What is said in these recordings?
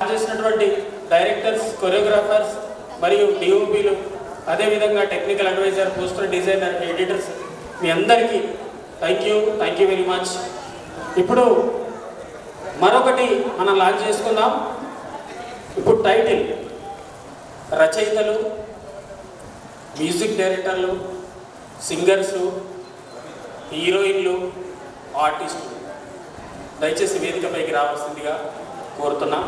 చేసినటువంటి directors, choreographers మరియు డిఓపీలు, అదేవిధంగా technical adviser, poster designer, editors మీ అందరికీ థ్యాంక్ యూ వెరీ మచ్. ఇప్పుడు మరొకటి మనం లాంచ్ చేసుకుందాం. ఇప్పుడు టైటిల్ రచయితలు, మ్యూజిక్ డైరెక్టర్లు, సింగర్సు, హీరోయిన్లు, ఆర్టిస్టులు దయచేసి వేదికపైకి రావాల్సిందిగా కోరుతున్నాం.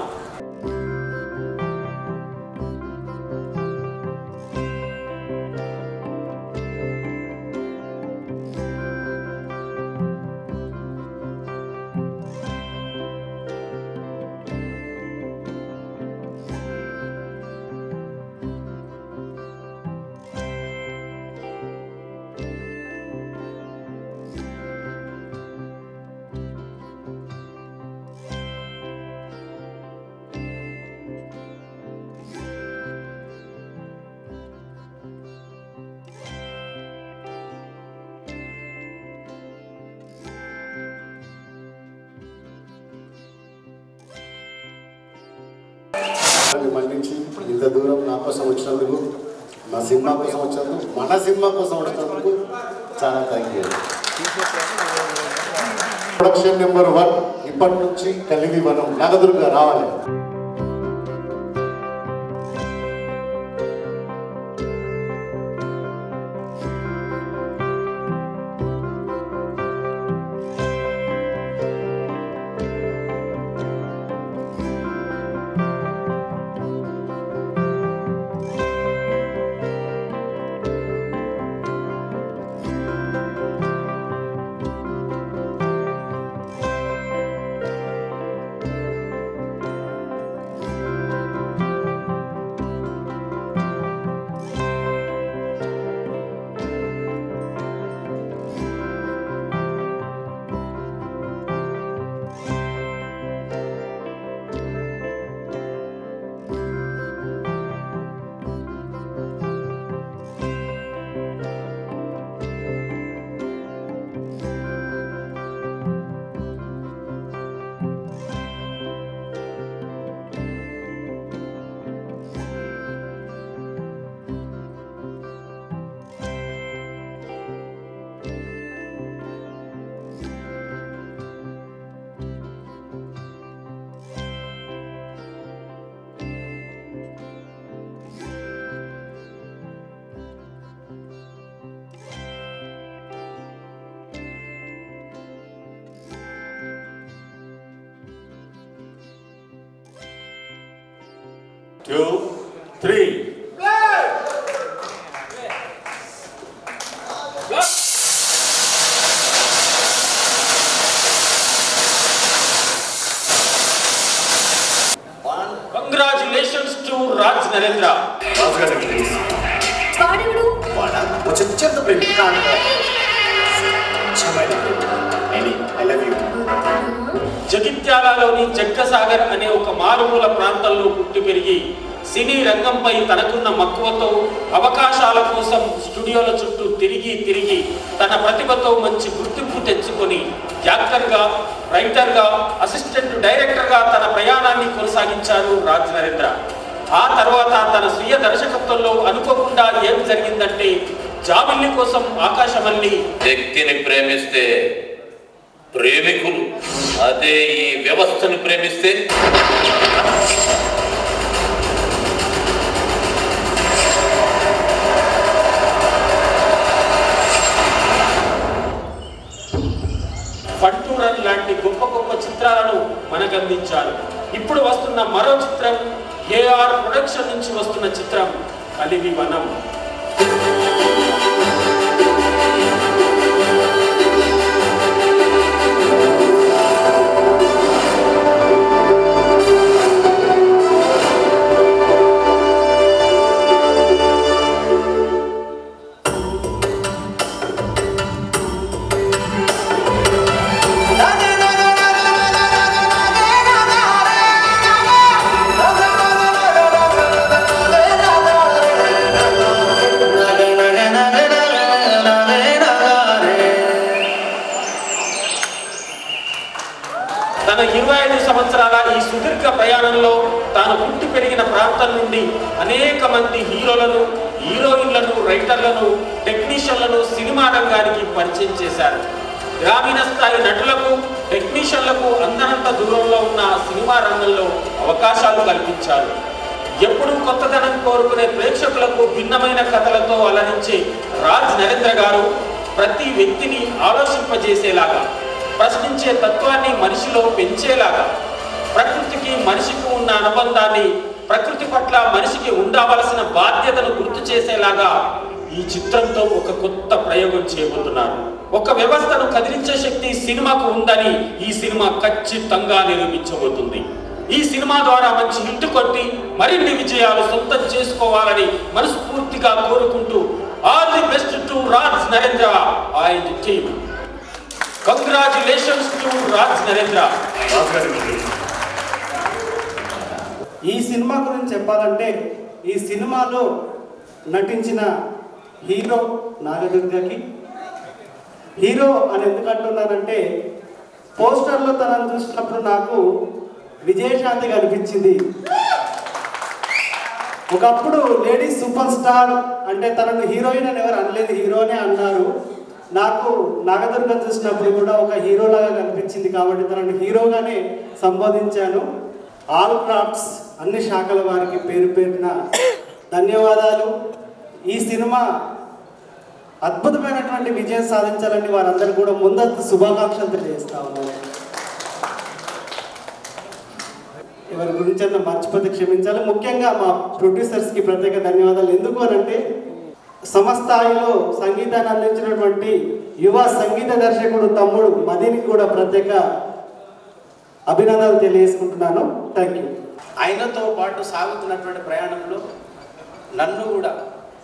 మళ్ళించి ఇంత దూరం నా కోసం వచ్చినందుకు, నా సినిమా కోసం వచ్చినందుకు, మన సినిమా కోసం వచ్చినందుకు చాలా థ్యాంక్ యూ. ప్రొడక్షన్ నెంబర్ 1 ఇప్పటి నుంచి కలిగి మనం నగదుర్గా రావాలి. Two, three. Congratulations to Raj Narendra. జగిత్యాలలోని జగ్గసాగర్ అనే ఒక మారుమూల ప్రాంతంలో పుట్టి పెరిగి సినీ రంగంపై తనకున్న మక్కువతో అవకాశాల కోసం స్టూడియోల చుట్టూ తిరిగి తన ప్రతిభతో మంచి గుర్తింపు తెచ్చుకొని యాక్టర్గా, రైటర్గా, అసిస్టెంట్ డైరెక్టర్గా తన ప్రయాణాన్ని కొనసాగించారు రాజ్ నరేంద్ర. ఆ తర్వాత తన స్వీయ దర్శకత్వంలో అనుకోకుండా ఏం జరిగిందంటే, జాబిల్లి కోసం ఆకాశమల్లి వ్యక్తిని ప్రేమిస్తే ప్రేమికులు, అదే ఈ వ్యవస్థను ప్రేమిస్తే పంటూరన్ లాంటి గొప్ప గొప్ప చిత్రాలను మనకందించారు. ఇప్పుడు వస్తున్న మరో చిత్రం ఏఆర్ ప్రొడక్షన్ నుంచి వస్తున్న చిత్రం కలివి వనం. తన 25 సంవత్సరాల ఈ సుదీర్ఘ ప్రయాణంలో తాను పుట్టి పెరిగిన ప్రాంతం నుండి అనేక మంది హీరోలను, హీరోయిన్లను, రైటర్లను, టెక్నీషియన్లను సినిమా రంగానికి పరిచయం చేశారు. గ్రామీణ స్థాయి నటులకు, టెక్నీషియన్లకు అందనంత దూరంలో ఉన్న సినిమా రంగంలో అవకాశాలు కల్పించారు. ఎప్పుడూ కొత్తదనం కోరుకునే ప్రేక్షకులకు భిన్నమైన కథలతో అలరించే రాజ్ నరేంద్ర గారు ప్రతి వ్యక్తిని ఆలోచింపజేసేలాగా, ప్రశ్నించే తత్వాన్ని మనిషిలో పెంచేలాగా, ప్రకృతికి మనిషికి ఉన్న అనుబంధాన్ని, ప్రకృతి పట్ల మనిషికి ఉండవలసిన బాధ్యతను గుర్తు చేసేలాగా ఈ చిత్రంతో ఒక కొత్త ప్రయోగం చేయబోతున్నారు. ఒక వ్యవస్థను కదిలించే శక్తి సినిమాకు ఉందని ఈ సినిమా ఖచ్చితంగా నిరూపించబోతుంది. ఈ సినిమా ద్వారా మంచి హిట్ కొట్టి మరిన్ని విజయాలు సొంతం చేసుకోవాలని మనస్ఫూర్తిగా కోరుకుంటూ all the best to Raj Narendra and team. Congratulations to Raj Narendra. ఈ సినిమా గురించి చెప్పాలంటే, ఈ సినిమాలో నటించిన హీరో నాగదుర్గకి, హీరో అని ఎందుకు అంటున్నానంటే పోస్టర్లో తనను చూసినప్పుడు నాకు విజయశాంతి కనిపించింది. ఒకప్పుడు లేడీస్ సూపర్ స్టార్ అంటే తనను హీరోయిన్ అని ఎవరు అనలేదు, హీరోనే అన్నారు. నాకు నాగదుర్గ చూసినప్పుడు కూడా ఒక హీరోలాగా కనిపించింది కాబట్టి తనను హీరోగానే సంబోధించాను. ఆల్ క్రాఫ్ట్స్ అన్ని శాఖల వారికి పేరు పేరున ధన్యవాదాలు. ఈ సినిమా అద్భుతమైనటువంటి విజయం సాధించాలని వారందరూ కూడా ముందస్తు శుభాకాంక్షలు తెలియజేస్తా ఉన్నారు. ఎవరి గురించి అన్న మర్చిపోతే క్షమించాలి. ముఖ్యంగా మా ప్రొడ్యూసర్స్కి ప్రత్యేక ధన్యవాదాలు. ఎందుకు అనంటే సమస్థాయిలో సంగీతాన్ని అందించినటువంటి యువ సంగీత దర్శకుడు తమ్ముడు మదీనికి కూడా ప్రత్యేక అభినందనలు తెలియజేసుకుంటున్నాను. Thank you. ఆయనతో పాటు సాగుతున్నటువంటి ప్రయాణంలో నన్ను కూడా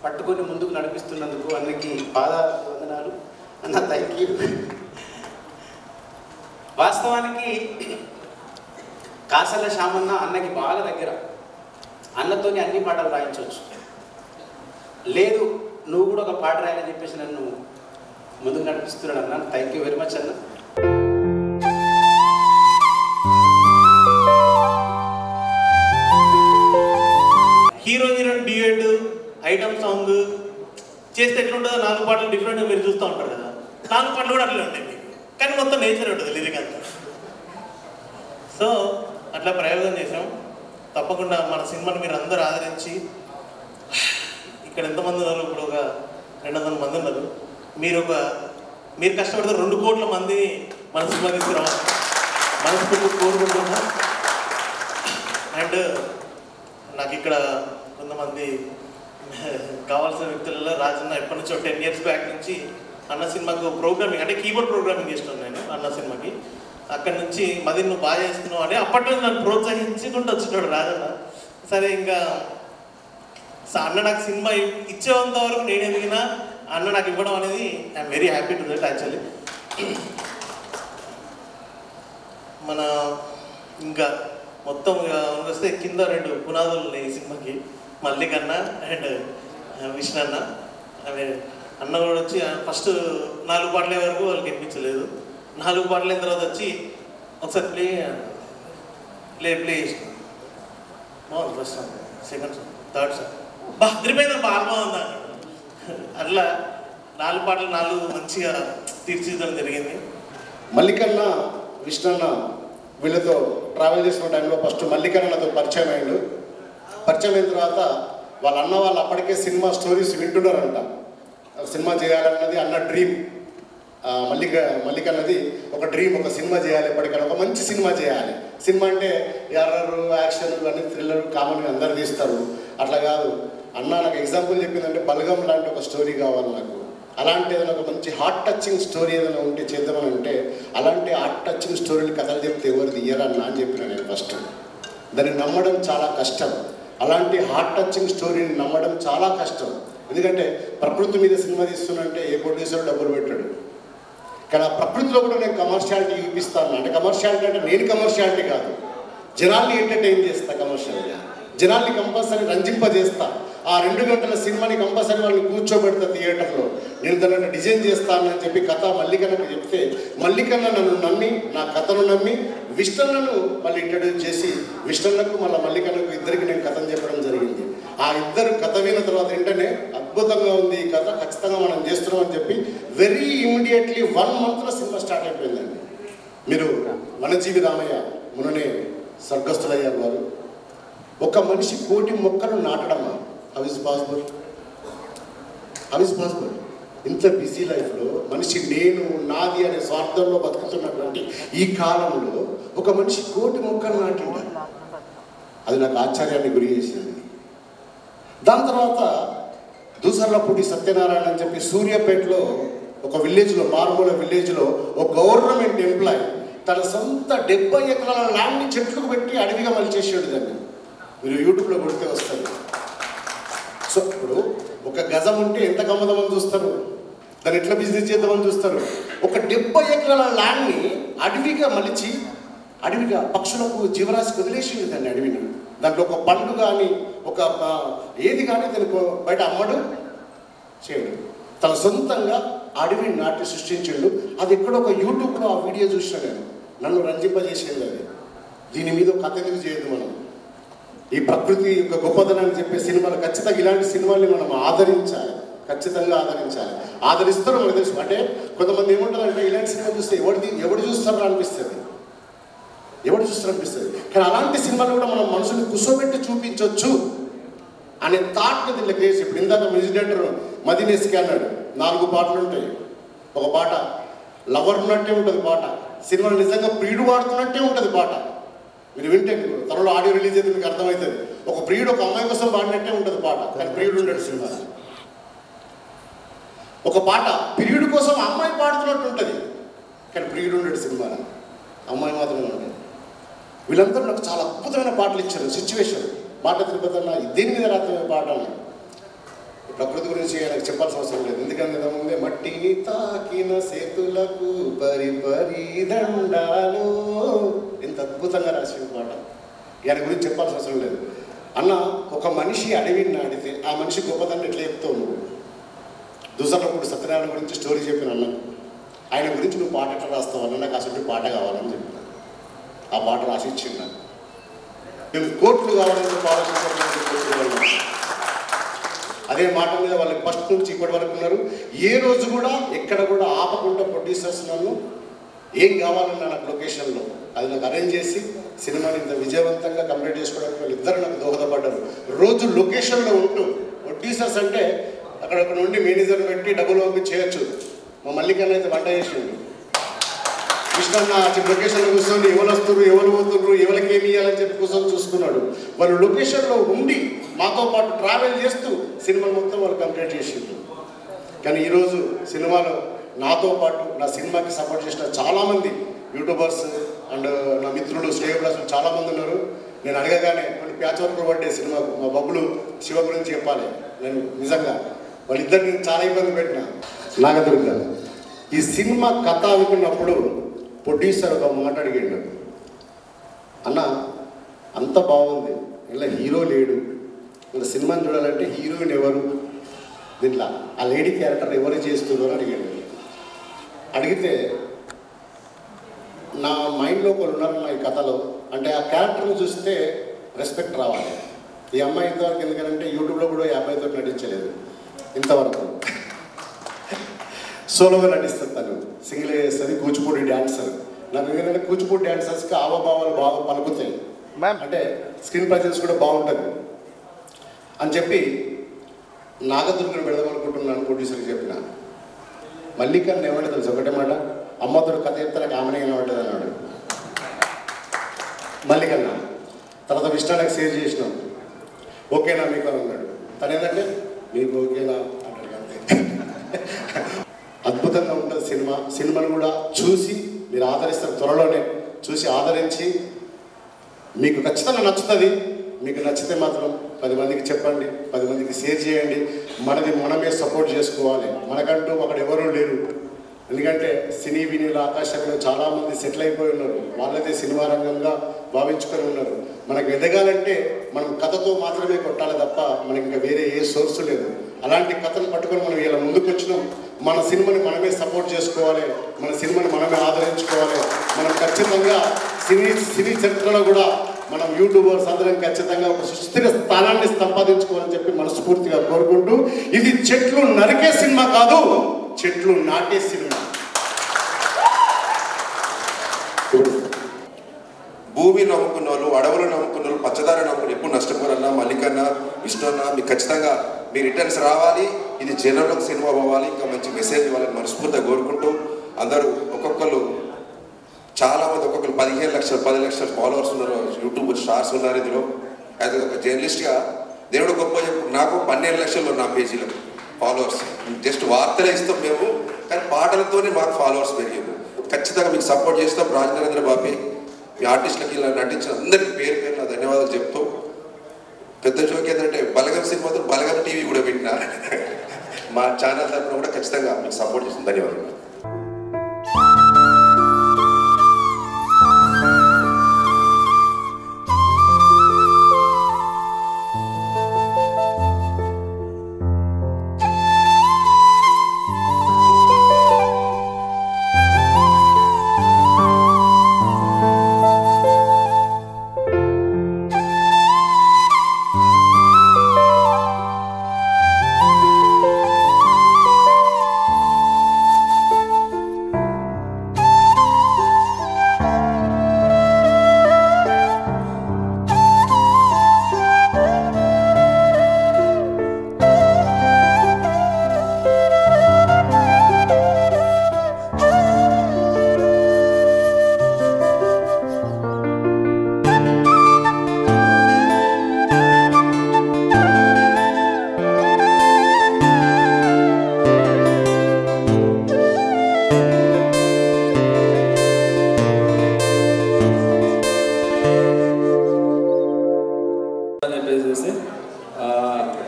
పట్టుకొని ముందుకు నడిపిస్తున్నందుకు అన్నకి పాదాభివందనాలు అన్న. Thank you. వాస్తవానికి కాసల శ్యామన్న అన్నకి బాగా దగ్గర, అన్నతోని అన్ని పాటలు రాయించవచ్చు. లేదు నువ్వు కూడా ఒక పాట రాయాలని చెప్పేసి నన్ను ముందుకు నడిపిస్తున్నాడు అన్న. థ్యాంక్ యూ వెరీ మచ్ అన్న. Hero heroine duet item song చేస్తే ఎట్లుంటుందో 4 పాటలు డిఫరెంట్గా మీరు చూస్తూ ఉంటారు కదా. 4 పాటలు కూడా అట్లే ఉంటాయి మీకు, కానీ మొత్తం నేచర్ ఉంటుంది లిరిక్ అంతా. సో అట్లా ప్రయోగం చేసాం. తప్పకుండా మన సినిమాని మీరు అందరూ ఆదరించి, ఇక్కడ ఎంతమంది ఉన్నారు, ఇప్పుడు ఒక 200 మంది ఉన్నారు. మీరు కష్టపడితే 2 కోట్ల మంది మన సినిమా తీసుకురావాలి మనస్ఫూర్తి కోరుకుంటున్నాం. అండ్ నాకు ఇక్కడ కొంతమంది కావాల్సిన వ్యక్తులలో రాజన్న ఎప్పటి నుంచో 10 years బ్యాక్ నుంచి అన్న సినిమాకు ప్రోగ్రామింగ్ అంటే కీబోర్డ్ ప్రోగ్రామింగ్ చేస్తున్నాను నేను అన్న సినిమాకి. అక్కడి నుంచి మది నువ్వు బాగా చేస్తున్నావు అని అప్పట్లో నన్ను ప్రోత్సహించుకుంటూ వచ్చినాడు రాజన్న. సరే ఇంకా అన్న నాకు సినిమా ఇచ్చేంత వరకు నేను ఎదిగినా అన్న నాకు ఇవ్వడం అనేది I'm very happy to that actually. మన ఇంకా మొత్తం వస్తే కింద 2 పునాదులు ఉన్నాయి ఈ సినిమాకి, మల్లికన్న అండ్ విష్ణు అన్న. అన్న కూడా వచ్చి ఫస్ట్ 4 పాటల వరకు వాళ్ళకి వినిపించలేదు. 4 పాటలు అయిన తర్వాత వచ్చి ఒకసారి ప్లే చేసిన బాగుంది. First song, second song, third song అదిరిపోయిందా, బాగా బాగుందా. అట్లా 4 పాటలు 4 మంచిగా తీర్చిదిద్దడం జరిగింది. మల్లికన్న విష్ణన్న వీళ్ళతో ట్రావెల్ చేసిన టైంలో ఫస్ట్ మల్లికన్నతో పరిచయం అయ్యాడు. పరిచయం అయిన తర్వాత వాళ్ళ అన్న వాళ్ళు అప్పటికే సినిమా స్టోరీస్ వింటున్నారంట. సినిమా చేయాలన్నది అన్న డ్రీమ్. మల్లికన్నది ఒక డ్రీమ్, ఒక సినిమా చేయాలి, ఎప్పటికైనా ఒక మంచి సినిమా చేయాలి. సినిమా అంటే ఎర్రర్, యాక్షన్, అన్ని థ్రిల్లర్ కామన్గా అందరు తీస్తారు. అట్లా కాదు, అన్న నాకు ఎగ్జాంపుల్ చెప్పిందంటే బలగం లాంటి ఒక స్టోరీ కావాలి నాకు. అలాంటి ఏదైనా ఒక మంచి హార్ట్ టచింగ్ స్టోరీ ఏదైనా ఉంటే చేద్దామని ఉంటే, అలాంటి హార్ట్ టచింగ్ స్టోరీలు కథలు చెప్తే ఎవరు తీయరన్నా అని చెప్పిన నేను ఫస్ట్. దాన్ని నమ్మడం చాలా కష్టం. అలాంటి హార్ట్ టచింగ్ స్టోరీని నమ్మడం చాలా కష్టం. ఎందుకంటే ప్రకృతి మీద సినిమా తీస్తున్నంటే ఏ ప్రొడ్యూసర్ డబ్బులు పెట్టాడు. కానీ ఆ ప్రకృతిలో కూడా నేను కమర్షియాలిటీ చూపిస్తాను. అంటే కమర్షియాలిటీ అంటే నేను కమర్షియాలిటీ కాదు, జనాల్ని ఎంటర్టైన్ చేస్తా కమర్షియల్గా. జనాల్ని కంపల్సరీ రంజింపజేస్తా. ఆ 2 గంటల సినిమాని కంపల్సరీ వాళ్ళని కూర్చోబెడతా థియేటర్లో. నేను దాన్ని డిజైన్ చేస్తానని చెప్పి కథ మల్లికన్నకు చెప్తే మల్లికన్న నన్ను నమ్మి, నా కథను నమ్మి విష్ణన్నను మళ్ళీ ఇంట్రడ్యూస్ చేసి విష్ణన్నకు మళ్ళీ మల్లికన్నకు ఇద్దరికి నేను కథను చెప్పడం జరిగింది. ఆ ఇద్దరు కథ విన్న తర్వాత వెంటనే అద్భుతంగా ఉంది ఈ కథ, ఖచ్చితంగా మనం చేస్తున్నాం అని చెప్పి వెరీ ఇమ్మీడియట్లీ 1 monthలో సినిమా స్టార్ట్ అయిపోయిందండి. మీరు వనజీవి రామయ్య ముననే స్వర్గస్థులయ్యారు వారు. ఒక మనిషి 1,000,000 మొక్కలు నాటడమా? How is possible? How is possible? ఇంత బిజీ లైఫ్లో మనిషి నేను నాది అనే స్వార్థంలో బతుకుతున్నటువంటి ఈ కాలంలో ఒక మనిషి 1,000,000 మొక్కలు నాటింటారు. అది నాకు ఆశ్చర్యాన్ని గురి చేసింది. దాని తర్వాత దూసర్లపూడి సత్యనారాయణ అని చెప్పి సూర్యాపేటలో ఒక విలేజ్లో, మారుమూల విలేజ్లో ఒక గవర్నమెంట్ ఎంప్లాయ్ తన సొంత 70 ఎకరాల ల్యాండ్ని చెట్లకు పెట్టి అడవిగా మలిచేసాడు దాన్ని. మీరు యూట్యూబ్లో కొడితే వస్తారు. సో ఇప్పుడు ఒక గజం ఉంటే ఎంత గమ్మదమని చూస్తారు, దాన్ని ఎట్లా బిజినెస్ చేద్దామని చూస్తారు. ఒక 70 ఎకరాల ల్యాండ్ని అడవిగా మలిచి అడవిగా పక్షులకు జీవరాశికి వదిలేసింది దాన్ని అడవిని. దాంట్లో ఒక పండు కానీ ఒక ఏది కానీ దానికి బయట అమ్మడు చేయడు. తన సొంతంగా అడవిని నాటి సృష్టించాడు. అది ఎక్కడో ఒక యూట్యూబ్లో ఆ వీడియో చూసిన నేను, నన్ను రంజింపజేసేది అది. దీని మీద కథ ఎందుకు చేయదు మనం? ఈ ప్రకృతి యొక్క గొప్పదనాన్ని చెప్పే సినిమాలు ఖచ్చితంగా ఇలాంటి సినిమాల్ని మనం ఆదరించాలి, ఖచ్చితంగా ఆదరించాలి. ఆదరిస్తారో మనకు తెలుసు. అంటే కొంతమంది ఏమంటారంటే ఇలాంటి సినిమా చూస్తే ఎవడు చూస్తారో అనిపిస్తుంది, ఎవడు చూస్తారు అనిపిస్తుంది. కానీ అలాంటి సినిమాలు కూడా మనం మనసుని కుసోబెట్టి చూపించవచ్చు అనే థాట్ని దీనిలో క్రియేట్. ఇప్పుడు ఇందాక మ్యూజిక్ డైరెక్టర్ మదినేస్కి అన్నాడు 4 పాటలు ఉంటాయి. ఒక పాట లవర్ ఉన్నట్టే ఉంటుంది పాట, సినిమాలో నిజంగా ప్రియుడు వాడుతున్నట్టే ఉంటుంది పాట. మీరు వింటే త్వరలో ఆడియో రిలీజ్ అయితే మీకు అర్థమవుతుంది. ఒక ప్రియుడు ఒక అమ్మాయి కోసం పాడినట్టే ఉంటుంది పాట, కానీ ప్రియుడు ఉండడు సినిమా. ఒక పాట ప్రియుడు కోసం అమ్మాయి పాడుతున్నట్టు ఉంటుంది, కానీ ప్రియుడు ఉండడు సినిమా, అమ్మాయి మాత్రమే ఉంటుంది. వీళ్ళందరూ నాకు చాలా అద్భుతమైన పాటలు ఇచ్చారు. సిచ్యువేషన్ మాట తిరుపతి అన్న దేని మీద రాత్రి పాట అన్న ప్రకృతి గురించి ఆయనకు చెప్పాల్సిన అవసరం లేదు. ఎందుకంటే ముందే మట్టిని తాకిన సేతులకు పరిపరి దండాలు, ఎంత అద్భుతంగా రాసిన పాట. ఆయన గురించి చెప్పాల్సిన అవసరం లేదు. అన్న ఒక మనిషి అడవిని నాటితే ఆ మనిషి గొప్పదాన్ని ఎట్లా చెప్తావు నువ్వు? దూసర్లపూడి సత్యనారాయణ గురించి స్టోరీ చెప్పిన అన్న, ఆయన గురించి నువ్వు పాట ఎట్లా రాస్తావు అన్న, నాకు అసలు పాట కావాలని చెప్పిన. ఆ పాట రాసి ఇచ్చింది నాకు. మేము కోట్లు కావాలని ఆలోచించాలి. అదే మాట మీద వాళ్ళకి ఫస్ట్ నుంచి ఇప్పటి వరకు ఉన్నారు. ఏ రోజు కూడా ఎక్కడ కూడా ఆపకుండా ప్రొడ్యూసర్స్ నన్ను ఏం కావాలన్నా నాకు లొకేషన్లో అది నాకు అరేంజ్ చేసి సినిమాని ఇంత విజయవంతంగా కంప్లీట్ చేసుకోవడానికి వాళ్ళిద్దరు నాకు దోహదపడ్డారు. రోజు లొకేషన్లో ఉంటూ ప్రొడ్యూసర్స్ అంటే అక్కడ నుండి మేనేజర్ పెట్టి డబ్బులు పంపి చేయొచ్చు. మా మల్లికన్న అయితే వంట చేసిండు. కృష్ణన్న లొకేషన్లో కూర్చొని ఎవరు వస్తున్నారు, ఎవరు పోతున్నారు, ఎవరికి ఏమి ఇవ్వాలని చెప్పి కూర్చొని చూసుకున్నాడు. వాళ్ళు లొకేషన్లో ఉండి మాతో పాటు ట్రావెల్ చేస్తూ సినిమాలు మొత్తం వాళ్ళు కంప్లీట్ చేసిండ్రు. కానీ ఈరోజు సినిమాలో నాతో పాటు నా సినిమాకి సపోర్ట్ చేసిన చాలామంది యూట్యూబర్స్ అండ్ నా మిత్రులు శ్రేయభిలాషులు చాలామంది ఉన్నారు. నేను అడగగానే కొన్ని ప్యాచ్ వర్క్ పడ్డే సినిమాకు మా బబ్బులు శివ గురించి చెప్పాలి. నేను నిజంగా వాళ్ళిద్దరిని చాలా ఇబ్బంది పెట్టిన. నాగదుర్గ ఈ సినిమా కథ అనుకున్నప్పుడు ప్రొడ్యూసర్ ఒక మాట అడిగాడు, అన్న అంత బాగుంది, ఇలా హీరో లేడు, ఇలా సినిమాని చూడాలంటే హీరోయిన్ ఎవరు, దీంట్లో ఆ లేడీ క్యారెక్టర్ ఎవరు చేస్తున్నారు అని అడిగాడు. అడిగితే నా మైండ్లో ఒకరు ఉన్నారు నా ఈ కథలో. అంటే ఆ క్యారెక్టర్ని చూస్తే రెస్పెక్ట్ రావాలి. ఈ అమ్మాయి ఇంతవరకు ఎందుకంటే యూట్యూబ్లో కూడా ఈ అమ్మాయితో నటించలేదు ఇంతవరకు. సోలోగా నటిస్తుంది, తను సింగిల్ చేస్తుంది, కూచిపూడి డ్యాన్సర్. నాకు ఏంటంటే కూచిపూడి డ్యాన్సర్స్కి హావభావాలు బాగా పలుకుతాయి, అంటే స్క్రీన్ ప్రజెన్స్ కూడా బాగుంటుంది అని చెప్పి నాగదుర్గను పెడదామనుకుంటున్నాను. ప్రొడ్యూసర్కి చెప్పిన మల్లికన్న ఏమంటే తెలుసు ఒకటే మాట, అమ్మతోడు కథ చెప్తే నాకు ఆమెనే ఏమంటుంది అన్నాడు మల్లికన్న. తర్వాత విష్ణానికి షేర్ చేసినాం, ఓకేనా మీకు అని అన్నాడు. తను ఏంటంటే మీకు ఓకేనా అంటాడు అంతే. అద్భుతంగా ఉంటుంది సినిమా. సినిమాను కూడా చూసి మీరు ఆదరిస్తారు, త్వరలోనే చూసి ఆదరించి మీకు ఖచ్చితంగా నచ్చుతుంది. మీకు నచ్చితే మాత్రం 10 మందికి చెప్పండి, 10 మందికి షేర్ చేయండి. మనది మనమే సపోర్ట్ చేసుకోవాలి. మనకంటూ అక్కడ ఎవరూ లేరు. ఎందుకంటే సినీ వినీల ఆకాశంలో చాలామంది సెటిల్ అయిపోయి ఉన్నారు. వాళ్ళదే సినిమా రంగంగా భావించుకొని ఉన్నారు. మనకు ఎదగాలంటే మనం కథతో మాత్రమే కొట్టాలి తప్ప మనకి ఇంకా వేరే ఏ సోర్సు లేదు. అలాంటి కథను పట్టుకొని మనం ఇలా ముందుకు వచ్చినాం. మన సినిమాని మనమే సపోర్ట్ చేసుకోవాలి, మన సినిమాని మనమే ఆదరించుకోవాలి. మనం ఖచ్చితంగా సినీ చరిత్రలో కూడా మనం యూట్యూబర్స్ అందరం ఖచ్చితంగా ఒక సుస్థిర స్థానాన్ని సంపాదించుకోవాలని చెప్పి మనస్ఫూర్తిగా కోరుకుంటూ, ఇది చెట్లు నరికే సినిమా కాదు, చెట్లు నాటే సినిమా. భూమి నమ్ముకున్న వాళ్ళు, అడవులు నమ్ముకున్న వాళ్ళు, పచ్చదారి నమ్ముకున్న ఎప్పుడు నష్టపోరన్నా, మల్లికన్నా, ఇష్టన్నా, మీకు ఖచ్చితంగా మీ రిటర్న్స్ రావాలి. ఇది జనంలోకి సినిమా పోవాలి, ఇంకా మంచి మెసేజ్ ఇవ్వాలని మనస్ఫూర్తిగా కోరుకుంటూ, అందరూ ఒక్కొక్కరు చాలామంది ఒక్కొక్కరు 15 లక్షలు 10 లక్షల ఫాలోవర్స్ ఉన్నారు, యూట్యూబ్ స్టార్స్ ఉన్నారు. ఇందులో యాజ్ ఒక జర్నలిస్ట్గా దేవుడు గొప్ప చెప్పు, నాకు 12 లక్షలు నా పేజీలో ఫాలోవర్స్. జస్ట్ వార్తలే ఇస్తాం మేము, కానీ పాటలతోనే మాకు ఫాలోవర్స్ పెరిగారు. ఖచ్చితంగా మీకు సపోర్ట్ చేస్తాం. రాజనరేంద్ర బాబీ మీ ఆర్టిస్టులకి ఇలా నటించిన అందరికీ పేరు పేరు నా ధన్యవాదాలు చెప్తూ, పెద్ద జోక్ ఏంటంటే బలగం సినిమాతో బలగం టీవీ కూడా పెట్టిన మా ఛానల్ తరఫున కూడా ఖచ్చితంగా మీకు సపోర్ట్ చేస్తాం. ధన్యవాదాలు.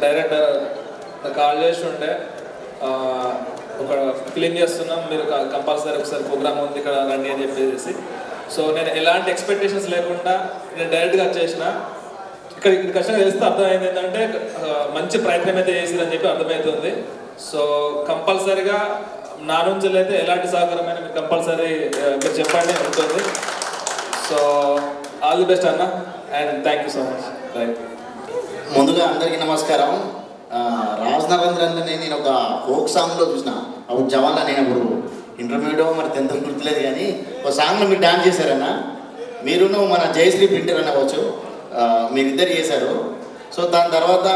డైరెక్టర్ కాల్ చేసి ఉండే ఒక ఫిలిం చేస్తున్నాం, మీరు కంపల్సరీ ఒకసారి ప్రోగ్రామ్ ఉంది ఇక్కడ రండి అని చెప్పేసి. సో నేను ఎలాంటి ఎక్స్పెక్టేషన్స్ లేకుండా నేను డైరెక్ట్గా వచ్చేసిన. ఇక్కడికి ఖచ్చితంగా తెలిస్తే అర్థమైంది ఏంటంటే మంచి ప్రయత్నం అయితే చేసిందని చెప్పి అర్థమవుతుంది. సో కంపల్సరీగా నా నుంచి అయితే ఎలాంటి సహకారమైనా మీరు కంపల్సరీ మీరు చెప్పండి ఉంటుంది. సో ఆల్ ది బెస్ట్ అన్న, and thank you so much. Thank you. ముందుగా అందరికీ నమస్కారం. రాజనరేంద్రని నేను ఒక ఫోక్ సాంగ్లో చూసిన, అప్పుడు జవాన్లో నేను అప్పుడు ఇంటర్మీడియట్ మరి 10th గుర్తులేదు, కానీ ఒక సాంగ్లో మీరు డాన్స్ చేశారన్న. మీరును మన జయశ్రీ ప్రింటర్ అనవచ్చు, మీరిద్దరు చేశారు. సో దాని తర్వాత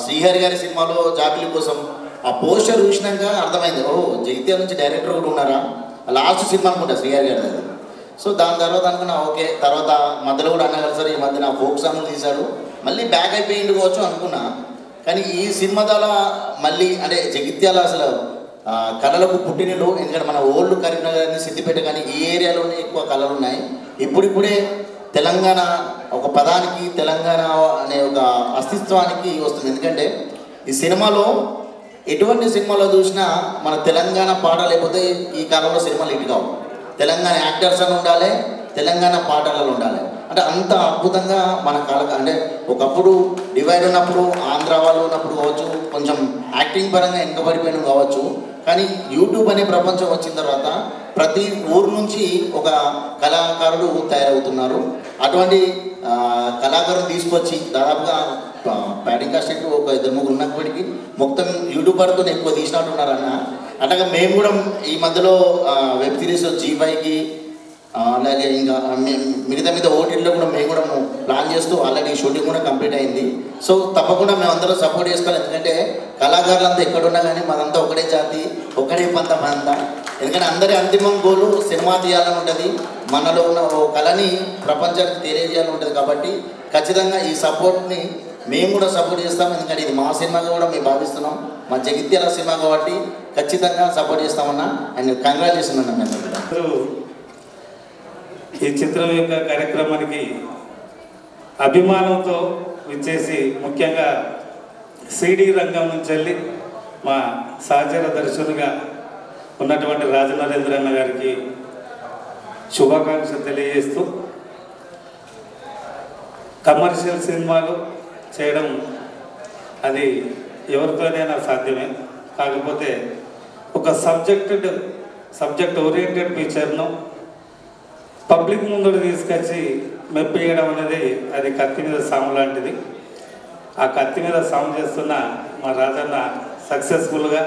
శ్రీహరి గారి సినిమాలో జాబిలి కోసం ఆ పోస్టర్ చూసినాక అర్థమైంది, ఓ జగిత్యాల నుంచి డైరెక్టర్ కూడా ఉన్నారా, లాస్ట్ సినిమా అనుకుంటా శ్రీహరి గారి అది. సో దాని తర్వాత అనుకున్నా ఓకే, తర్వాత మధ్యలో కూడా అన్న కలిసారు, ఈ మధ్య నా ఫోక్ సాంగ్ తీశారు, మళ్ళీ బ్యాక్ అయిపోయింది కావచ్చు అనుకున్నా. కానీ ఈ సినిమా ద్వారా మళ్ళీ అంటే జగిత్యాల అసలు కళలకు పుట్టినలు, ఎందుకంటే మన ఓల్డ్ కరీంనగర్ కానీ సిద్దిపేట కానీ ఈ ఏరియాలోనే ఎక్కువ కళలు ఉన్నాయి. ఇప్పుడిప్పుడే తెలంగాణ ఒక పదానికి, తెలంగాణ అనే ఒక అస్తిత్వానికి వస్తుంది. ఎందుకంటే ఈ సినిమాలో ఎటువంటి సినిమాలో చూసినా మన తెలంగాణ పాట లేకపోతే ఈ కాలంలో సినిమాలు హిట్ కావు. తెలంగాణ యాక్టర్స్ అని ఉండాలి, తెలంగాణ పాటలలో ఉండాలి. అంటే అంత అద్భుతంగా మన కళకు, అంటే ఒకప్పుడు డివైడ్ ఉన్నప్పుడు ఆంధ్ర వాళ్ళు ఉన్నప్పుడు కావచ్చు, కొంచెం యాక్టింగ్ పరంగా వెనుకబడిపోయిన కావచ్చు. కానీ యూట్యూబ్ అనే ప్రపంచం వచ్చిన తర్వాత ప్రతి ఊరు నుంచి ఒక కళాకారుడు తయారవుతున్నారు. అటువంటి కళాకారులు తీసుకొచ్చి దాదాపుగా బ్యాటింగ్ కాస్ట్ ఒక 2-3 ఉన్నప్పటికీ మొత్తం యూట్యూబర్తో ఎక్కువ తీసినట్టున్నారన్న. అట్లాగా మేము కూడా ఈ మధ్యలో వెబ్ సిరీస్ G5కి అలాగే ఇంకా మిగతా ఓటీటీలో కూడా మేము కూడా ప్లాన్ చేస్తూ ఆల్రెడీ షూటింగ్ కూడా కంప్లీట్ అయింది. సో తప్పకుండా మేము అందరూ సపోర్ట్ చేసుకోవాలి. ఎందుకంటే కళాకారులంతా ఎక్కడున్నా కానీ మనంతా ఒకటే జాతి, ఒకటే పంత. ఎందుకంటే అందరి అంతిమం గోలు సినిమా తీయాలని ఉంటుంది, మనలో ఉన్న ఓ కళని ప్రపంచానికి తెలియజేయాలని ఉంటుంది. కాబట్టి ఖచ్చితంగా ఈ సపోర్ట్ని మేము కూడా సపోర్ట్ చేస్తాం. ఎందుకంటే ఇది మా సినిమాగా కూడా మేము భావిస్తున్నాం, మా జగిత్యాల సినిమా కాబట్టి ఖచ్చితంగా సపోర్ట్ చేస్తామన్నా. అండ్ కంగ్రాచులేషన్ అన్న. మేము ఈ చిత్రం యొక్క కార్యక్రమానికి అభిమానంతో విచ్చేసి, ముఖ్యంగా సినీ రంగం నుంచి వెళ్ళి మా సహచర దర్శకునిగా ఉన్నటువంటి రాజనరేంద్ర అన్న గారికి శుభాకాంక్షలు తెలియజేస్తూ, కమర్షియల్ సినిమాలు చేయడం అది ఎవరితోనైనా సాధ్యమే. కాకపోతే ఒక సబ్జెక్ట్ ఓరియంటెడ్ పిక్చర్ను పబ్లిక్ ముందుకు తీసుకొచ్చి మెప్పియడం అనేది అది కత్తి మీద సాము లాంటిది. ఆ కత్తి మీద సాము చేస్తున్న మా రాజన్న సక్సెస్ఫుల్గా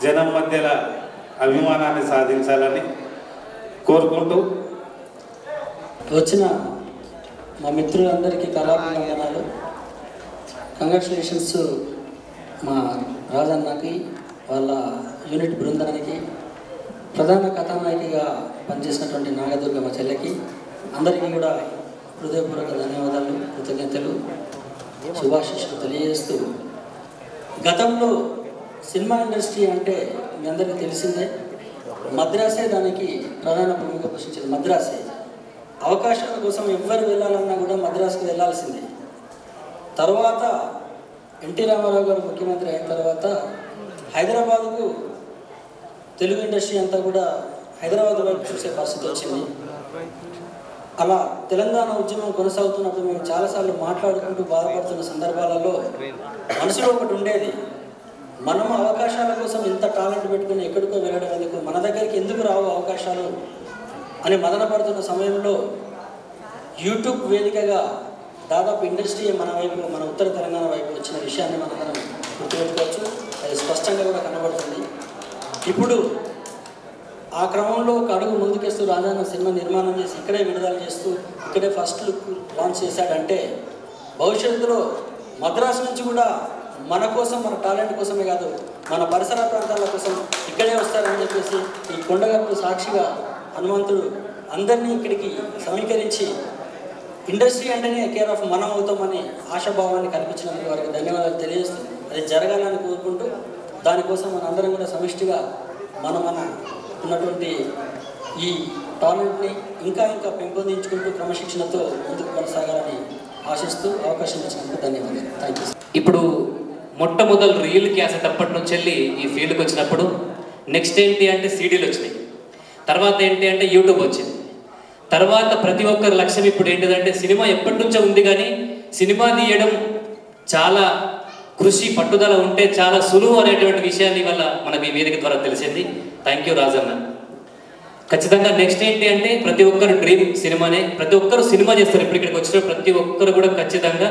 జనం మధ్యలో అభిమానాన్ని సాధించాలని కోరుకుంటూ వచ్చిన మా మిత్రులందరికీ కళాభివందనాలు. కంగ్రాచులేషన్స్ మా రాజన్నకి, వాళ్ళ యూనిట్ బృందానికి, ప్రధాన కథానాయకిగా పనిచేసినటువంటి నాగదుర్గ మా చెల్లెకి అందరికీ కూడా హృదయపూర్వక ధన్యవాదాలు, కృతజ్ఞతలు, శుభాశీస్సులు తెలియజేస్తూ, గతంలో సినిమా ఇండస్ట్రీ అంటే మీ అందరికీ తెలిసిందే, మద్రాసే దానికి ప్రధాన భూమిక పోషించేది. మద్రాసే అవకాశాల కోసం ఎవ్వరు వెళ్ళాలన్నా కూడా మద్రాసుకు వెళ్ళాల్సిందే. తర్వాత ఎన్టీ రామారావు గారు ముఖ్యమంత్రి అయిన తర్వాత హైదరాబాద్కు తెలుగు ఇండస్ట్రీ అంతా కూడా హైదరాబాద్ వైపు చూసే పరిస్థితి వచ్చింది. అలా తెలంగాణ ఉద్యమం కొనసాగుతున్నప్పుడు మేము చాలాసార్లు మాట్లాడుకుంటూ బాధపడుతున్న సందర్భాలలో మనసులో ఒకటి ఉండేది, మనం అవకాశాల కోసం ఇంత టాలెంట్ పెట్టుకుని ఎక్కడికో వెళ్ళడం ఎందుకు, మన దగ్గరికి ఎందుకు రావు అవకాశాలు అని మదన పడుతున్న సమయంలో యూట్యూబ్ వేదికగా దాదాపు ఇండస్ట్రీ మన వైపు, మన ఉత్తర తెలంగాణ వైపు వచ్చిన విషయాన్ని మనందరం గుర్తుపెట్టుకోవచ్చు. అది స్పష్టంగా కూడా కనబడుతుంది. ఇప్పుడు ఆ క్రమంలో ఒక అడుగు ముందుకేస్తూ రాజన్న సినిమా నిర్మాణం చేసి ఇక్కడే విడుదల చేస్తూ ఇక్కడే ఫస్ట్ లుక్ లాంచ్ చేశాడంటే భవిష్యత్తులో మద్రాసు నుంచి కూడా మన కోసం, మన టాలెంట్ కోసమే కాదు, మన పరిసర ప్రాంతాల కోసం ఇక్కడే వస్తారని చెప్పేసి ఈ కొండగట్టు సాక్షిగా హనుమంతుడు అందరినీ ఇక్కడికి సమీకరించి ఇండస్ట్రీ అంటేనే కేర్ ఆఫ్ మనం అవుతామని ఆశాభావాన్ని కల్పించినందుకు వారికి ధన్యవాదాలు తెలియజేస్తూ, అది జరగాలని కోరుకుంటూ, దానికోసం మన అందరం కూడా సమిష్టిగా మన ఉన్నటువంటి ఈ టాలెంట్ని ఇంకా ఇంకా పెంపొందించుకుంటూ క్రమశిక్షణతో ముందుకు కొనసాగాలని ఆశిస్తూ అవకాశం ఇచ్చినందుకు ధన్యవాదాలు. Thank you. ఇప్పుడు మొట్టమొదలు రీల్ క్యాసెట్ అప్పటి నుంచి వెళ్ళి ఈ ఫీల్డ్కి వచ్చినప్పుడు నెక్స్ట్ ఏంటి అంటే సీడీలు వచ్చినాయి, తర్వాత ఏంటి అంటే యూట్యూబ్ వచ్చింది, తర్వాత ప్రతి ఒక్కరి లక్ష్యం ఇప్పుడు ఏంటిదంటే సినిమా ఎప్పటి నుంచో ఉంది కానీ సినిమా తీయడం చాలా కృషి పట్టుదల ఉంటే చాలా సులువు అనేటువంటి విషయాన్ని వల్ల మనకు ఈ వేదిక ద్వారా తెలిసింది. Thank you Rajanna. ఖచ్చితంగా నెక్స్ట్ ఏంటి అంటే ప్రతి ఒక్కరు డ్రీమ్ సినిమానే, ప్రతి ఒక్కరు సినిమా చేస్తారు. ఇప్పుడు ఇక్కడికి వచ్చిన ప్రతి ఒక్కరు కూడా ఖచ్చితంగా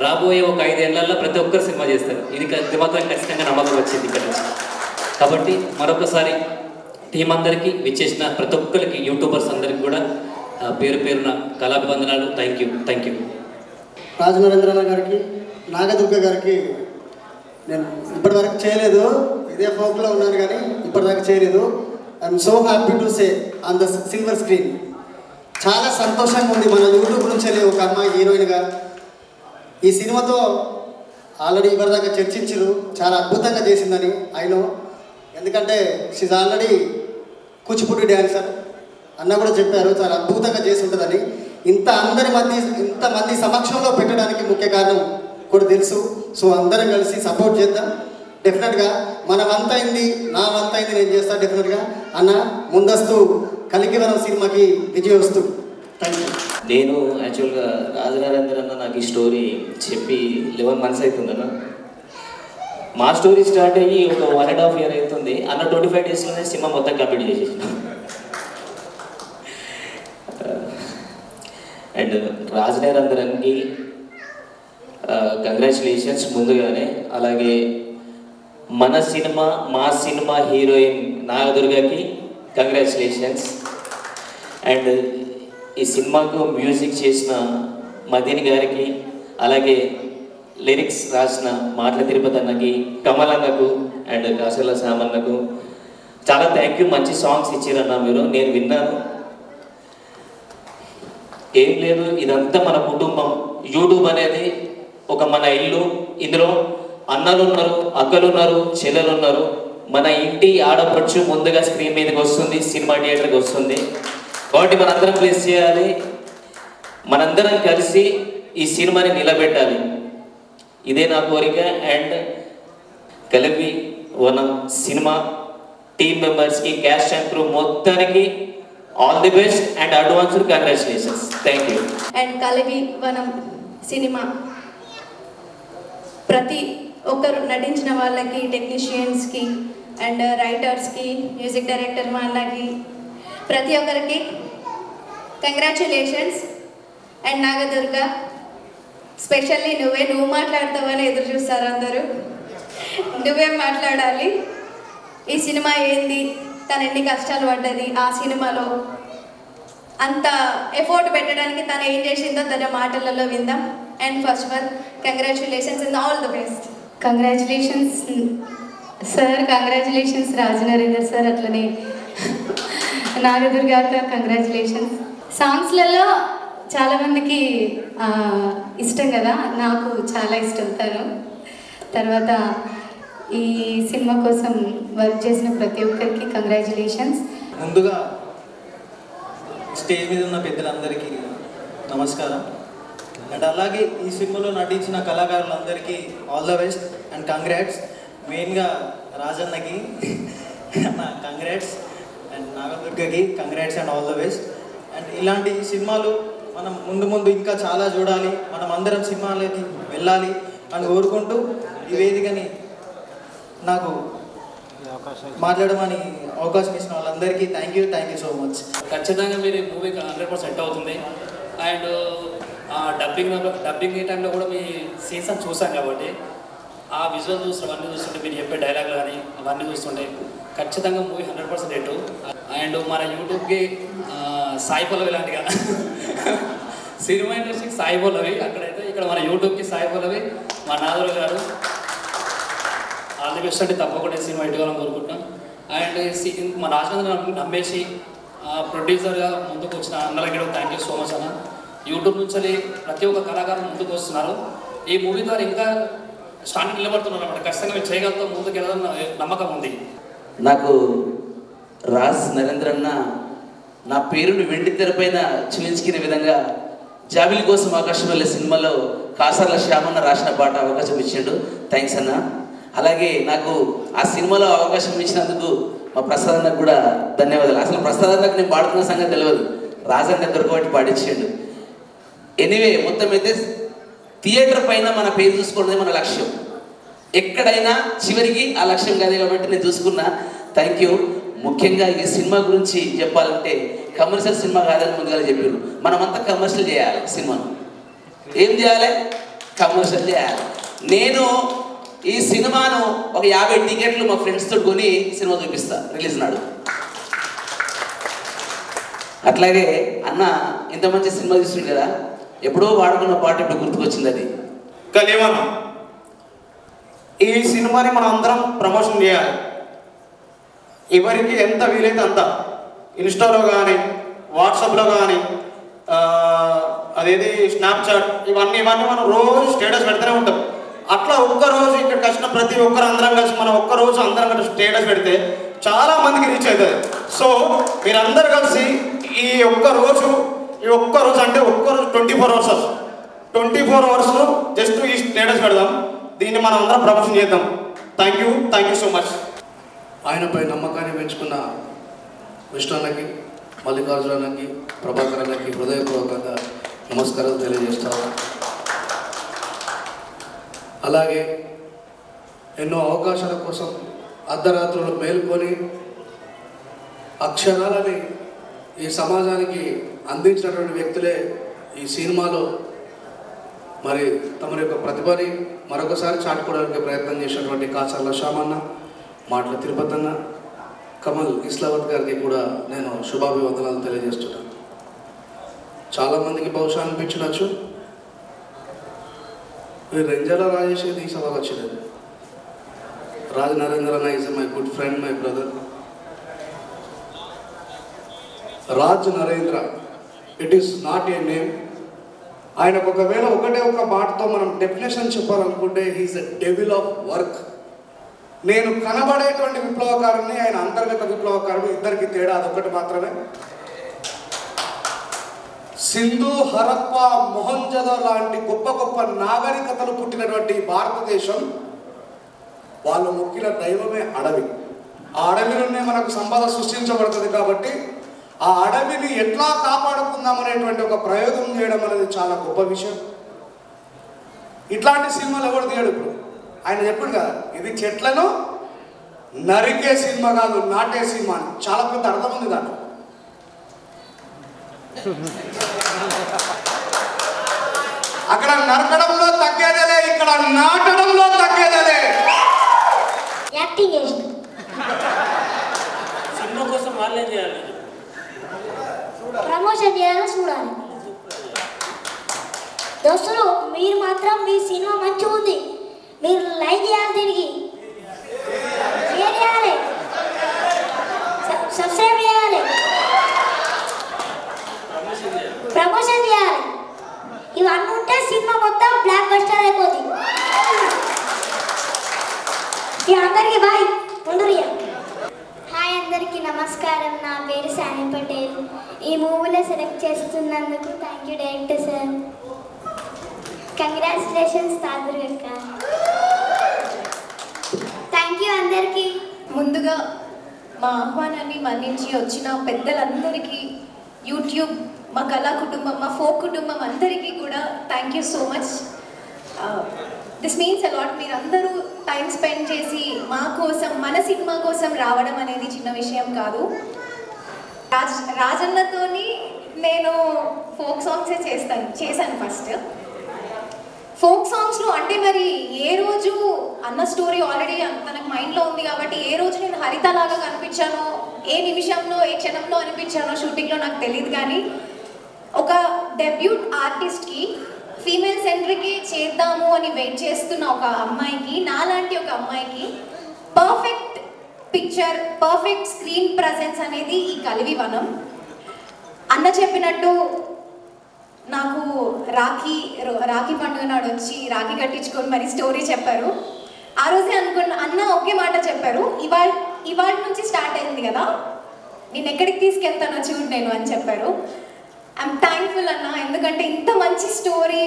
రాబోయే ఒక 5 ఏళ్లలో ప్రతి ఒక్కరు సినిమా చేస్తారు. ఇది మాత్రం ఖచ్చితంగా నమ్మకం వచ్చింది ఇక్కడ నుంచి. కాబట్టి మరొకసారి టీం అందరికీ, విచ్చేసిన ప్రతి ఒక్కరికి, యూట్యూబర్స్ అందరికీ కూడా పేరు పేరున కళాభివందనాలు. Thank you. రాజనరేంద్రన్న గారికి, నాగదుర్గ గారికి నేను ఇప్పటివరకు చేయలేదు, ఇదే ఫోక్లో ఉన్నాను కానీ ఇప్పటిదాకా చేయలేదు. I'm so happy to say on the silver screen. చాలా సంతోషంగా ఉంది మన యూట్యూబ్ నుంచి వెళ్ళి ఒక అమ్మాయి హీరోయిన్గా ఈ సినిమాతో ఆల్రెడీ ఇప్పటిదాకా చర్చించారు, చాలా అద్భుతంగా చేసిందని అయినో. ఎందుకంటే షీజ్ ఆల్రెడీ కూచిపూడి డ్యాన్సర్ అన్న కూడా చెప్పారు, చాలా అద్భుతంగా చేసి ఉంటుందని. ఇంతమంది సమక్షంలో పెట్టడానికి ముఖ్య కారణం కూడా తెలుసు. సో అందరం కలిసి సపోర్ట్ చేద్దాం. డెఫినెట్గా మన వంతైంది, నా వంతైంది నేను చేస్తాను డెఫినెట్గా. అన్న ముందస్తు కలికివరం సినిమాకి విజయోస్తు. Thank you. నేను యాక్చువల్గా రాజనరేంద్ర అన్న నాకు ఈ స్టోరీ చెప్పి 11 months అవుతుందన్న. మా స్టోరీ స్టార్ట్ అయ్యి ఒక 1.5 year అవుతుంది అన్న. 25 daysలోనే సినిమా మొత్తం కంప్లీట్ చేసేసిన. అండ్ రాజనరేంద్రన్కి కంగ్రాచులేషన్స్ ముందుగానే. అలాగే మా సినిమా హీరోయిన్ నాగదుర్గకి కంగ్రాచులేషన్స్. అండ్ ఈ సినిమాకు మ్యూజిక్ చేసిన మదీన్ గారికి, అలాగే లిరిక్స్ రాసిన మాటల తిరుపతి అన్నకి, కమల్ అన్నకు అండ్ కాసల సామన్నకు చాలా థ్యాంక్ యూ. మంచి సాంగ్స్ ఇచ్చారన్న మీరు, నేను విన్నాను. ఏం లేదు, ఇదంతా మన కుటుంబం. యూట్యూబ్ అనేది ఒక మన ఇల్లు. ఇందులో అన్నలు ఉన్నారు, అక్కలు ఉన్నారు, చెల్లెలు ఉన్నారు. మన ఇంటి ఆడపడుచు ముందుగా స్క్రీన్ మీదకి వస్తుంది, సినిమా థియేటర్కి వస్తుంది. కాబట్టి మనందరం ప్లేస్ చేయాలి, మనందరం కలిసి ఈ సినిమాని నిలబెట్టాలి. ఇదే నా కోరిక. అండ్ కలిపి వనం సినిమా టీమ్ మెంబర్స్కి, క్యాస్ట్ అండ్ క్రూ మొత్తానికి all the best and advanced congratulations. Thank you. And కలిపి వనం సినిమా ప్రతి ఒక్కరు నటించిన వాళ్ళకి, టెక్నీషియన్స్కి అండ్ రైటర్స్కి, మ్యూజిక్ డైరెక్టర్ మా అన్నకి, ప్రతి ఒక్కరికి కంగ్రాచులేషన్స్. అండ్ నాగదుర్గ స్పెషల్లీ నువ్వు మాట్లాడతావని ఎదురు చూస్తారు అందరూ. నువ్వేం మాట్లాడాలి, ఈ సినిమా ఏంది, తను ఎన్ని కష్టాలు పడ్డది ఆ సినిమాలో, అంత ఎఫోర్ట్ పెట్టడానికి తను ఏం చేసిందో తన మాటలలో విందాం. And first of all congratulations and all the best. Congratulations sir, congratulations Rajanarender sir, అట్లనే నాగదుర్గ గారు కంగ్రాచులేషన్స్. సాంగ్స్లలో చాలామందికి ఇష్టం కదా, నాకు చాలా ఇష్టం తను. తర్వాత ఈ సినిమా కోసం వర్క్ చేసిన ప్రతి ఒక్కరికి కంగ్రాచులేషన్స్. ముందుగా స్టేజ్ మీద ఉన్న పెద్దలందరికీ నమస్కారం. అండ్ అలాగే ఈ సినిమాలో నటించిన కళాకారులందరికీ all the best and congrats. మెయిన్గా రాజన్నకి కంగ్రాట్స్ అండ్ నాగదుర్గకి congrats and all the best. And ఇలాంటి సినిమాలు మనం ముందు ముందు ఇంకా చాలా చూడాలి, మనం అందరం సినిమాలకి వెళ్ళాలి అని కోరుకుంటూ ఈ వేదికని నాకు మాట్లాడమని అవకాశం ఇచ్చిన వాళ్ళందరికీ థ్యాంక్ యూ సో మచ్. ఖచ్చితంగా మీరు మూవీకి 100% సెట్ అవుతుంది. అండ్ డబ్బింగ్ టైంలో కూడా మీ సీన్స్ అని చూసాం కాబట్టి ఆ విజువల్ అవన్నీ చూస్తుంటే, మీరు చెప్పే డైలాగులు కానీ అవన్నీ చూస్తుంటే ఖచ్చితంగా మూవీ 100% హిట్. అండ్ మన యూట్యూబ్కి సాయి పల్లవి లాంటిగా సినిమా ఇండస్ట్రీకి సాయి పల్లవి, అక్కడైతే ఇక్కడ మన యూట్యూబ్కి సాయి పల్లవి, మా నాదరు గారు. ఆల్ ది బెస్ట్ అంటే తప్పకుండా సినిమా హిట్ కావాలని కోరుకుంటున్నాం. అండ్ మా రాజేంద్ర నమ్మేసి ప్రొడ్యూసర్గా ముందుకు వచ్చిన అన్నలకి థ్యాంక్ యూ సో మచ్ అన్న. యూట్యూబ్ నుంచి ప్రతి ఒక్క కళాకారులు ముందుకు వస్తున్నారు. ఈ మూవీ ద్వారా ఇంకా స్టాండ్ నిలబడుతున్నారు అన్నమాట. ఖచ్చితంగా మీరు చేయగలుగుతాం, ముందుకు వెళ్ళాలని నమ్మకం ఉంది. నాకు రాజ్ నరేంద్ర అన్న నా పేరుని వెండి తెరపైన చూపించుకునే విధంగా జాబిలి కోసం ఆకాశం వెళ్ళే సినిమాలో కాసార్ల శ్యామన్న రాసిన పాట అవకాశం ఇచ్చిండు. థ్యాంక్స్ అన్న. అలాగే నాకు ఆ సినిమాలో అవకాశం ఇచ్చినందుకు మా ప్రసాద్ అన్నకు కూడా ధన్యవాదాలు. అసలు ప్రసాద్ అన్నకు నేను పాడుతున్న సంగతి తెలియదు, రాజన్న దొరకబట్టి పాడించాడు. ఎనీవే మొత్తం అయితే థియేటర్ పైన మన పేరు చూసుకోవడమే మన లక్ష్యం. ఎక్కడైనా చివరికి ఆ లక్ష్యం కాదు కాబట్టి నేను చూసుకున్నా. Thank you. ముఖ్యంగా ఈ సినిమా గురించి చెప్పాలంటే కమర్షియల్ సినిమా కాదని ముందుగా చెప్పారు. మనమంతా కమర్షియల్ చేయాలి, సినిమాను ఏం చేయాలి, కమర్షియల్ చేయాలి. నేను ఈ సినిమాను ఒక 50 టికెట్లు మా ఫ్రెండ్స్తో కొని సినిమా చూపిస్తా రిలీజ్ నాడు. అట్లాగే అన్న ఇంత మంచి సినిమా తీస్తుంది కదా, ఎప్పుడో వాడుకున్న పాట ఇప్పుడు గుర్తుకొచ్చింది. అది కలివన ఈ సినిమాని మనం అందరం ప్రమోషన్ చేయాలి. ఎవరికి ఎంత వీలైతే అంత ఇన్స్టాలో కానీ, వాట్సాప్లో కానీ, అదేది స్నాప్చాట్, ఇవన్నీ మనం రోజు స్టేటస్ పెడుతూనే ఉంటాం. అట్లా ఒక్కరోజు ఇక్కడికి వచ్చిన ప్రతి ఒక్కరు అందరం కలిసి మనం ఒక్కరోజు అందరం కలిసి స్టేటస్ పెడితే చాలా మందికి రీచ్ అవుతుంది. సో మీరందరూ కలిసి ఈ ఒక్కరోజు అంటే ఒక్కరోజు 24 అవర్స్ జస్ట్ ఈ స్టేటస్ పెడదాం. దీన్ని మనం అందరం ప్రమోషన్ చేద్దాం. Thank you so much. ఆయనపై నమ్మకాన్ని పెంచుకున్న విష్ణున్నకి, మల్లికార్జునకి, ప్రభాకర్ అన్నకి హృదయపూర్వకంగా నమస్కారాలు తెలియజేస్తాను. అలాగే ఎన్నో అవకాశాల కోసం అర్ధరాత్రులు మేల్కొని అక్షరాలని ఈ సమాజానికి అందించినటువంటి వ్యక్తులే ఈ సినిమాలో మరి తమ యొక్క ప్రతిభని మరొకసారి చాటుకోవడానికి ప్రయత్నం చేసినటువంటి కాసార్ల శ్యామన్న, మాటల తిరుపతి అన్న, కమల్ ఇస్లావత్ గారికి కూడా నేను శుభాభివందనాలు తెలియజేస్తున్నాను. చాలామందికి బహుశా అనిపించవచ్చు రెంజల రాజేష్ ఈ సభకు వచ్చినది. రాజ్ నరేంద్ర అన్న is my good friend, my brother. Raj Narendra, it is not a name. ఆయనకు ఒకవేళ ఒకటే ఒక మాటతో మనం డెఫినేషన్ చెప్పాలనుకుంటే he is a devil of work. నేను కనబడేటువంటి విప్లవకారుని, ఆయన అంతర్గత విప్లవకారుడు, ఇద్దరికి తేడా అదొకటి మాత్రమే. సింధు, హరప్ప, మొహంజదో లాంటి గొప్ప గొప్ప నాగరికతలు పుట్టినటువంటి భారతదేశం, వాళ్ళు మొక్కిన దైవమే అడవి. ఆ అడవిలోనే మనకు సంపద సృష్టించబడుతుంది. కాబట్టి ఆ అడవిని ఎట్లా కాపాడుకుందాం అనేటువంటి ఒక ప్రయోగం చేయడం అనేది చాలా గొప్ప విషయం. ఇట్లాంటి సినిమాలు ఎవరు తీయడు ఇప్పుడు. ఆయన చెప్పాడు కదా, ఇది చెట్లను నరికే సినిమా కాదు, నాటే సినిమా అని. చాలా పెద్ద అర్థం ఉంది దాంట్లో. అక్కడ నరకడంలో తగ్గేదేలే, ఇక్కడ నాటడంలో తగ్గేదేలే. యాక్టింగ్ చేసి సినిమా కోసం వాళ్ళేం చేయాలి? ప్రమోషన్ చేయాలని చూడాలి. దోస్తులు మీరు మాత్రం మీ సినిమా మంచిగా ఉంది, మీరు లైక్ చేయాలి, దీనికి షేర్ చేయాలి, సబ్స్క్రైబ్ చేయాలి, ప్రమోషన్ చేయాలి. ఇవన్నీ ఉంటే సినిమా మొత్తం బ్లాక్ బస్టర్ అయిపోతుంది. అందరికీ బాయ్. ముందురియా. హాయ్ అందరికీ నమస్కారం. నా పేరు సాని పటేల్. ఈ మూవీలో సెలెక్ట్ చేస్తున్నందుకు thank you director sir. Congratulations తాదుర్గక్క. థ్యాంక్ యూ అందరికీ. ముందుగా మా ఆహ్వానాన్ని మన్నించి వచ్చిన పెద్దలందరికీ, యూట్యూబ్, మా కళా కుటుంబం, మా ఫోక్ కుటుంబం అందరికీ కూడా thank you so much. This means a lot. మీరందరూ టైం స్పెండ్ చేసి మా కోసం, మన సినిమా కోసం రావడం అనేది చిన్న విషయం కాదు. రాజన్నతోని నేను ఫోక్ సాంగ్సే చేశాను ఫస్ట్. ఫోక్ సాంగ్స్లో అంటే మరి ఏ రోజు అన్న స్టోరీ ఆల్రెడీ తనకు మైండ్లో ఉంది కాబట్టి ఏ రోజు నేను హరిత లాగా కనిపించానో, ఏ నిమిషంలో ఏ క్షణంలో అనిపించానో షూటింగ్లో నాకు తెలియదు. కానీ ఒక డెబ్యూట్ ఆర్టిస్ట్కి ఫీమేల్ సెంట్రిక్ చేద్దాము అని వెయిట్ చేస్తున్న ఒక అమ్మాయికి, నాలాంటి ఒక అమ్మాయికి perfect picture, perfect screen presence అనేది ఈ కలివి వనం. అన్న చెప్పినట్టు నాకు రాఖీ పండుగ నాడు వచ్చి రాఖీ కట్టించుకొని మరి స్టోరీ చెప్పారు. ఆ రోజే అనుకున్న అన్న ఒకే మాట చెప్పారు, ఇవాళ నుంచి స్టార్ట్ అయింది కదా, నేను ఎక్కడికి తీసుకెళ్తానో చూడు నేను అని చెప్పారు. ఐఎమ్ థ్యాంక్ఫుల్ అన్న, ఎందుకంటే ఇంత మంచి స్టోరీ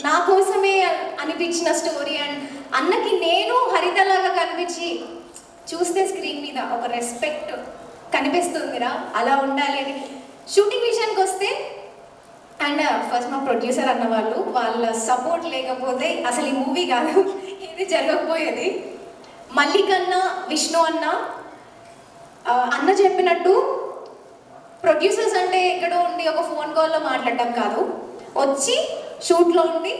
నా కోసమే అనిపించిన స్టోరీ. అండ్ అన్నకి నేను హరితలాగా కనిపించి చూస్తే స్క్రీన్ మీద ఒక రెస్పెక్ట్ కనిపిస్తుందిరా, అలా ఉండాలి అని. షూటింగ్ విషయానికి వస్తే అండ్ ఫస్ట్ మా ప్రొడ్యూసర్ అన్న వాళ్ళ సపోర్ట్ లేకపోతే అసలు ఈ మూవీ కాదు, ఇది జరగకపోయేది. మల్లికన్న, విష్ణు అన్న చెప్పినట్టు ప్రొడ్యూసర్స్ అంటే ఎక్కడో ఉండి ఒక ఫోన్ కాల్లో మాట్లాడటం కాదు, వచ్చి షూట్లో ఉండి.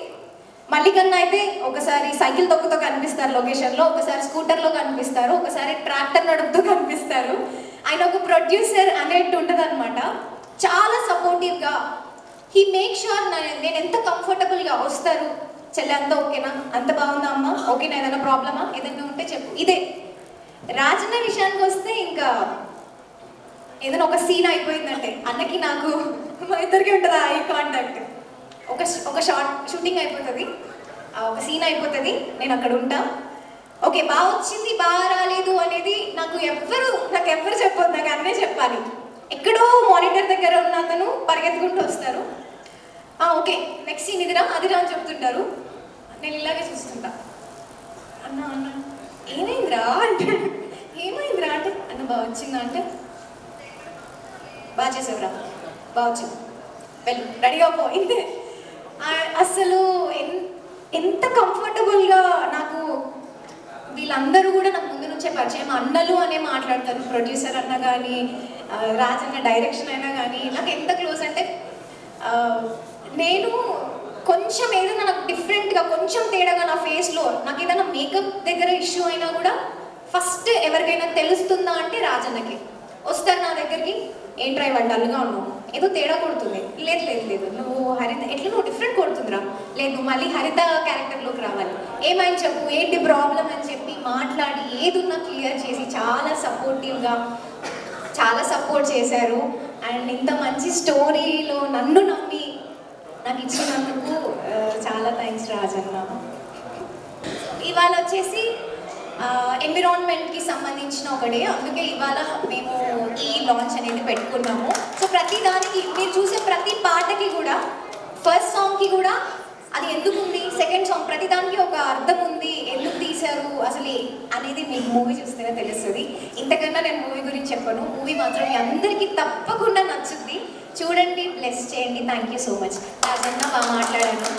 మల్లికన్న అయితే ఒకసారి సైకిల్ తొక్కుతో కనిపిస్తారు లొకేషన్లో, ఒకసారి స్కూటర్లో కనిపిస్తారు, ఒకసారి ట్రాక్టర్ నడుపుతూ కనిపిస్తారు. ఆయన ఒక ప్రొడ్యూసర్ అనేట్టు ఉంటుంది అనమాట. చాలా సపోర్టివ్గా హీ మేక్ ష్యూర్ నేను ఎంత కంఫర్టబుల్గా వస్తారు, చెల్లె అంతా ఓకేనా, అంత బాగుందా అమ్మ, ఓకేనా, ఏదైనా ప్రాబ్లమా, ఏదైనా ఉంటే చెప్పు. ఇదే రాజన్న విషయానికి వస్తే ఇంకా ఏదైనా ఒక సీన్ అయిపోయిందంటే అన్నకి నాకు మా ఇద్దరికి ఉంటుంది ఐ కాంటాక్ట్. ఒక షూటింగ్ అయిపోతుంది, ఒక సీన్ అయిపోతుంది, నేను అక్కడ ఉంటా. ఓకే బాగా వచ్చింది, బాగా రాలేదు అనేది నాకు ఎవ్వరు చెప్పొద్దు, నాకు అన్నే చెప్పాలి. ఎక్కడో మానిటర్ దగ్గర ఉన్న అతను పరిగెత్తుకుంటూ వస్తారు, ఓకే నెక్స్ట్ సీన్ ఇదిరా అదిరా అని చెప్తుంటారు. నేను ఇలాగే చూస్తుంటా, అన్న ఏమైందిరా అంటే, ఏమైందిరా అంటే, అన్న బాగా వచ్చిందా అంటే, బాగా చేసేవరా, బాగా వచ్చింది, వెళ్ళి రెడీగా పోయింది. అసలు ఎంత కంఫర్టబుల్గా నాకు వీళ్ళందరూ కూడా నాకు ముందు నుంచే పరిచయం. అన్నలు అనే మాట్లాడతారు, ప్రొడ్యూసర్ అన్న కానీ, రాజన్న డైరెక్షన్ అయినా కానీ నాకు ఎంత క్లోజ్ అంటే, నేను కొంచెం ఏదైనా నాకు డిఫరెంట్గా కొంచెం తేడాగా నా ఫేస్లో నాకు ఏదైనా మేకప్ దగ్గర ఇష్యూ అయినా కూడా ఫస్ట్ ఎవరికైనా తెలుస్తుందా అంటే రాజన్నకి వస్తారు నా దగ్గరికి. ఏంట్రా ఇవాళ డల్గా ఉన్నావు, ఏదో తేడా కొడుతుంది, లేదు లేదు లేదు నువ్వు హరిత ఎట్లా నువ్వు డిఫరెంట్ కొడుతుందిరా, లేదు మళ్ళీ హరిత క్యారెక్టర్లోకి రావాలి, ఏమైనా చెప్పు, ఏంటి ప్రాబ్లం అని చెప్పి మాట్లాడి ఏదున్నా క్లియర్ చేసి చాలా సపోర్టివ్గా చాలా సపోర్ట్ చేశారు. అండ్ ఇంత మంచి స్టోరీలో నన్ను నమ్మి నాకు ఇచ్చినందుకు చాలా థ్యాంక్స్ రాజన్న. ఇవాళ వచ్చేసి ఎన్విరాన్మెంట్కి సంబంధించిన ఒక డే, అందుకే ఇవాళ మేము ఈ లాంచ్ అనేది పెట్టుకున్నాము. సో ప్రతి దానికి మీరు చూసే ప్రతి పాటకి కూడా, ఫస్ట్ సాంగ్కి కూడా అది ఎందుకు ఉంది, సెకండ్ సాంగ్ ప్రతి దానికి ఒక అర్థం ఉంది, ఎందుకు తీశారు అసలు అనేది మీకు మూవీ చూస్తేనే తెలుస్తుంది. ఇంతకన్నా నేను మూవీ గురించి చెప్పను, మూవీ మాత్రం మీ అందరికీ తప్పకుండా నచ్చుద్ది. చూడండి, బ్లెస్ చేయండి. Thank you so much. Rajanna బాగా మాట్లాడాను.